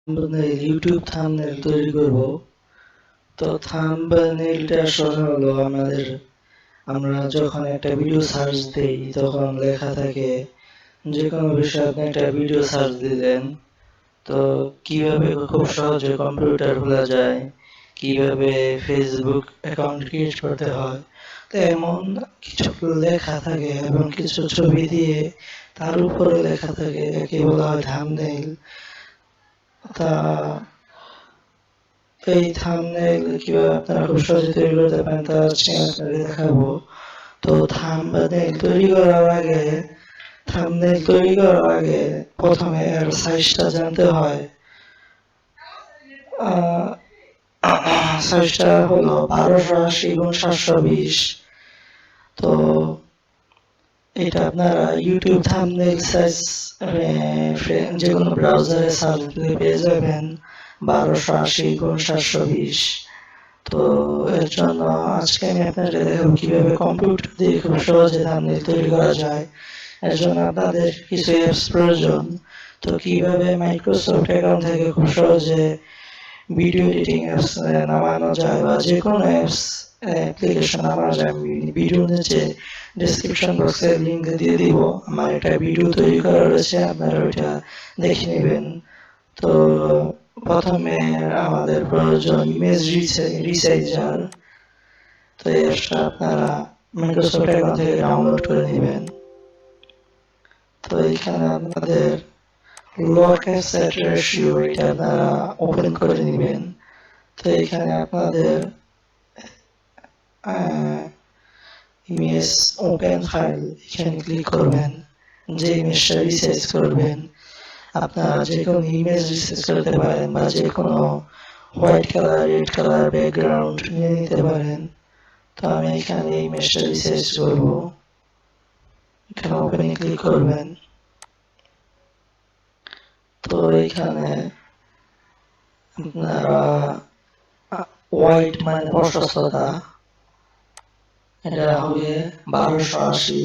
YouTube thumbnail তৈরি করব। তো থাম্বনেলটা আসলে হলো আমরা যখন একটা ভিডিও সার্চ দেই তখন লেখা থাকে যে কোনো বিষয়ে আপনি একটা ভিডিও সার্চ দিলেন, তো কিভাবে খুব সহজে কম্পিউটার খোলা যায়, কিভাবে ফেসবুক অ্যাকাউন্ট ক্রিয়েট করতে হয়, তো এমন কিছু লেখা থাকে এবং কিছু ছবি দিয়ে তার উপরে লেখা থাকে, একে বলা হয় থাম্বনেইল। তা এই থাম্বনেইল কিভাবে আপনারা খুব সহজে তৈরি করতে পারেন তা আজকে আপনাদের দেখাবো। তো থাম্বনেইল তৈরি করার আগে প্রথমে এর সাইজটা জানতে হয়। আহ, সাইজটা হলো 1280x720। তো এটা আপনারা ইউটিউব থাম্বনেইল সাইজ যে কোনো ব্রাউজারে সার্চ দিলে পেয়ে যাবেন 1280x720। তো এর জন্য আজকে আমি আপনাদের দেখাবো কিভাবে কম্পিউটার দিয়ে খুব সহজে থাম্বনেইল তৈরি করা যায়। এর জন্য আপনাদের কিছু অ্যাপস প্রয়োজন। তো কিভাবে মাইক্রোসফট অ্যাকাউন্ট থেকে খুব সহজে ভিডিও এডিটিং অ্যাপস নামানো যায় বা যে কোনো অ্যাপস অ্যাপ্লিকেশন নামানো যায়, আমি ভিডিও নিচে ডেসক্রিপশন বক্সে লিঙ্ক দিয়ে দিব। আমার একটা ভিডিও তৈরি করা রয়েছে, আপনারা ওইটা দেখে নেবেন। তো প্রথমে আমাদের প্রয়োজন ইমেজ রিসাইজার। তো এই অ্যাপসটা আপনারা মাইক্রোসফট অ্যাকাউন্ট থেকে ডাউনলোড করে নেবেন। তো এখানে আপনাদের লক অ্যাসেট রেশিও এটা আপনারা ওপেন করে নেবেন। তো এখানে আপনাদের ইমেজ ওপেন ফাইল এখানে ক্লিক করবেন। যে ইমেজটা রিসাইজ করবেন, আপনারা যে কোনো ইমেজ রিসাইজ করতে পারেন বা যে কোনো white colour, red colour background নিয়ে নিতে পারেন। তো আমি এখানে এই ইমেজটা রিসাইজ করব। এখানে ওপেনে ক্লিক করবেন। তো এখানে আপনারা হোয়াইট মানে প্রশস্ততা, এটা হবে 1280,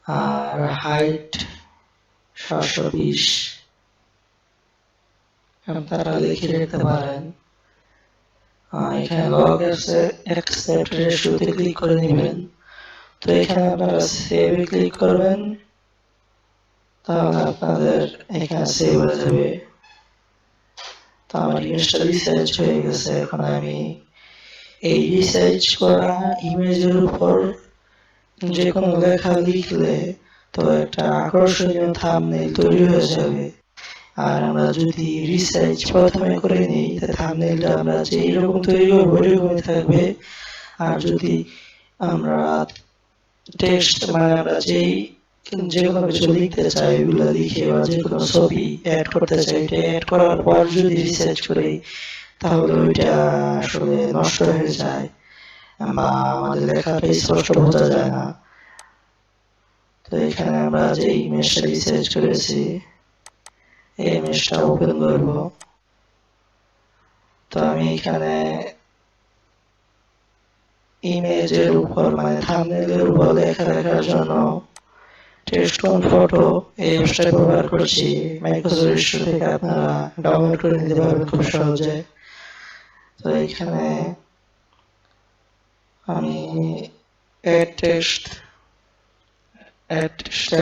আর হাইট 720। আপনারা লিখে রাখতে পারেন। এখানে লগ অ্যাকসেপ্ট রেশিওতে ক্লিক করে নেবেন। তো এখানে আপনারা সেভে ক্লিক করবেন, তাহলে আপনাদের এখানে সেভ হয়ে যাবে। তো আমার ইমেজটা রিসার্চ হয়ে গেছে। এখন আমি এই রিসার্চ করা ইমেজের উপর যে কোনো লেখা লিখলে তো একটা আকর্ষণীয় থাম্বনেইল তৈরি হয়ে যাবে। আর আমরা যদি রিসার্চ প্রথমে করে নিই, থাম্বনেইলটা আমরা যে এইরকম তৈরি করবো এরকমই থাকবে। আর যদি আমরা টেক্সট মানে আমরা যে কোনো কিছু লিখতে চাই, ওইগুলো লিখে বা যে কোনো ছবি অ্যাড করতে চাই, এটা অ্যাড করার পর যদি রিসার্চ করি তাহলে ওইটা আসলে নষ্ট হয়ে যায় বা আমাদের লেখাটা স্পষ্ট বোঝা যায় না। তো এখানে আমরা যে ইমেজটা রিসার্চ করেছি এই ইমেজটা ওপেন করব। তো আমি এখানে ইমেজের উপর মানে থাম্বনেইলের উপর লেখা রাখার জন্য টেক্সট অন ফটো এই অ্যাপসটা ব্যবহার করছি। মাইক্রোসফট স্টোর থেকে আপনারা ডাউনলোড করে নিতে পারবেন খুব সহজে। তো এখানে আমি অ্যাড টেক্সটে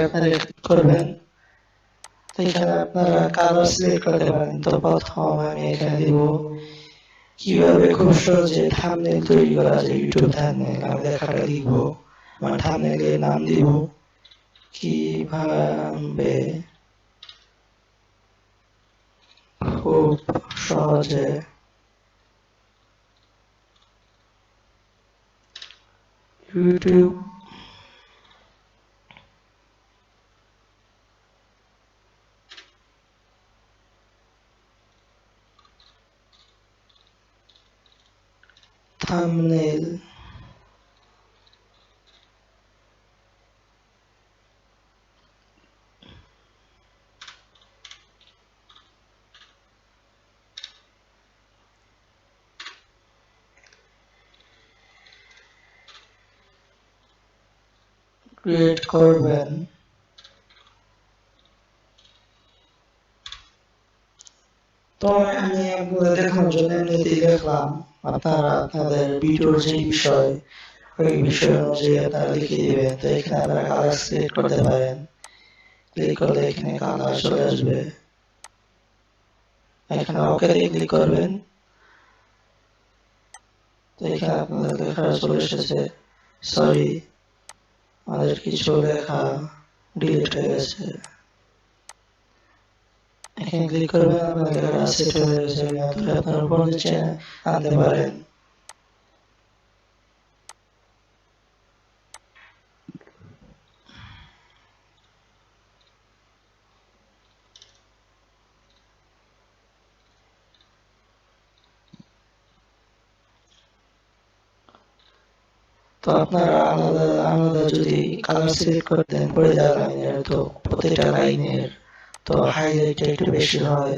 আপনারা ক্লিক করবেন। তো এখানে আপনারা কালার সিলেক্ট করতে পারেন। তো প্রথম আমি এখানে দিব কিভাবে খুব সহজে থাম্বনেইল তৈরি করা যায়, ইউটিউব থাম্বনেইল। আমি লেখাটা লিখব, আমার থাম্বনেইলের নাম দিব কিভাবে খুব সহজে ইউটিউব থাম্বনেইল ক্রিয়েট করবেন। তো আমি আপনাদের দেখানোর জন্য এমনিতেই দেখলাম, আপনারা আপনাদের ভিডিওর যে বিষয় ওই বিষয় অনুযায়ী আপনারা লিখে দিবেন। তো এখানে আপনারা কালার সিলেক্ট করতে পারেন, ক্লিক করলে এখানে কালার চলে আসবে, এখানে ওকে দিয়ে ক্লিক করবেন। তো এখানে আপনাদের লেখা চলে এসেছে, সরি আমাদের কিছু লেখা ডিলিট হয়ে গেছে। এখানে ক্লিক করবেন, আপনার লেখাটা সেট হয়ে গেছে, আপনার উপর নিচে আনতে পারেন। তো আপনারা আলাদা আলাদা যদি কালার সিলেক্ট করতেন প্রতিটা লাইনের, তো প্রতিটা লাইনের তো হাইলাইটটা একটু বেশি হয়।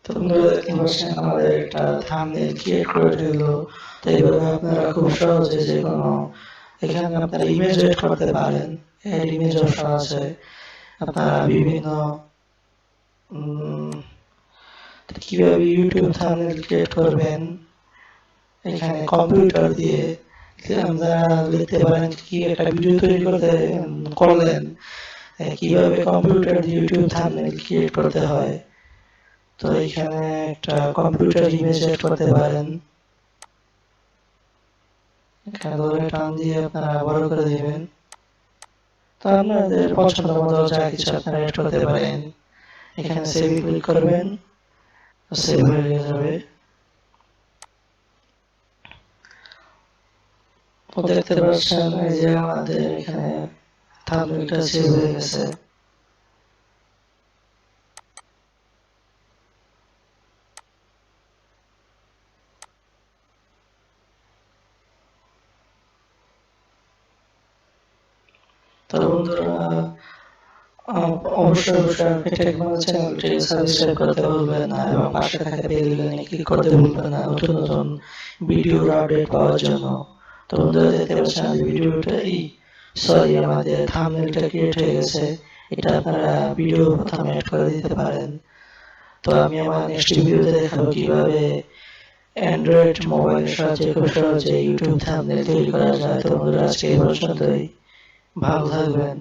তো বন্ধুরা দেখতে পাচ্ছেন আমাদের একটা থাম্বনেল ক্রিয়েট করে দিল। তো এইভাবে আপনারা খুব সহজে যে কোনো, এখানে আপনারা ইমেজ এড করতে পারেন, এড ইমেজ অপশন আছে। আপনারা বিভিন্ন কিভাবে ইউটিউব থাম্বনেল ক্রিয়েট করবেন, এখানে কম্পিউটার দিয়ে আপনারা লিখতে পারেন কি একটা ভিডিও তৈরি করলেন, কিভাবে কম্পিউটার দিয়ে ইউটিউব থাম্বনেল ক্রিয়েট করতে হয়। তো এখানে একটা কম্পিউটার ইমেজ এড করতে পারেন, এখানে ধরে টান দিয়ে আপনারা বড় করে দিবেন। তো আপনাদের পছন্দ মতো যা কিছু আপনারা এড করতে পারেন। এখানে সেভে ক্লিক করবেন, সেভ হয়ে যাবে। তো দেখতে পাচ্ছেন এই যে আমাদের এখানে থাম্বনেলটা সেভ হয়ে গেছে। তো বন্ধুরা অবশ্যই আপনি টেকনোলজি চ্যানেলটি সাবস্ক্রাইব করতে ভুলবেন না এবং পাশে থাকা বেল আইকনে ক্লিক করতে ভুলবেন না নতুন নতুন ভিডিওর আপডেট পাওয়ার জন্য। তো বন্ধুরা দেখতে পাচ্ছেন ভিডিওটা সরি আমাদের থাম্বনেলটা ক্রিয়েট হয়ে গেছে, এটা আপনারা ভিডিও প্রথমে অ্যাড করে দিতে পারেন। তো আমি আমার নেক্সট ভিডিওতে দেখাবো কিভাবে অ্যান্ড্রয়েড মোবাইলের সাহায্যে খুব সহজে ইউটিউব থাম্বনেল তৈরি করা যায়। তো বন্ধুরা আজকে এই পর্যন্তই, ভালো থাকবেন।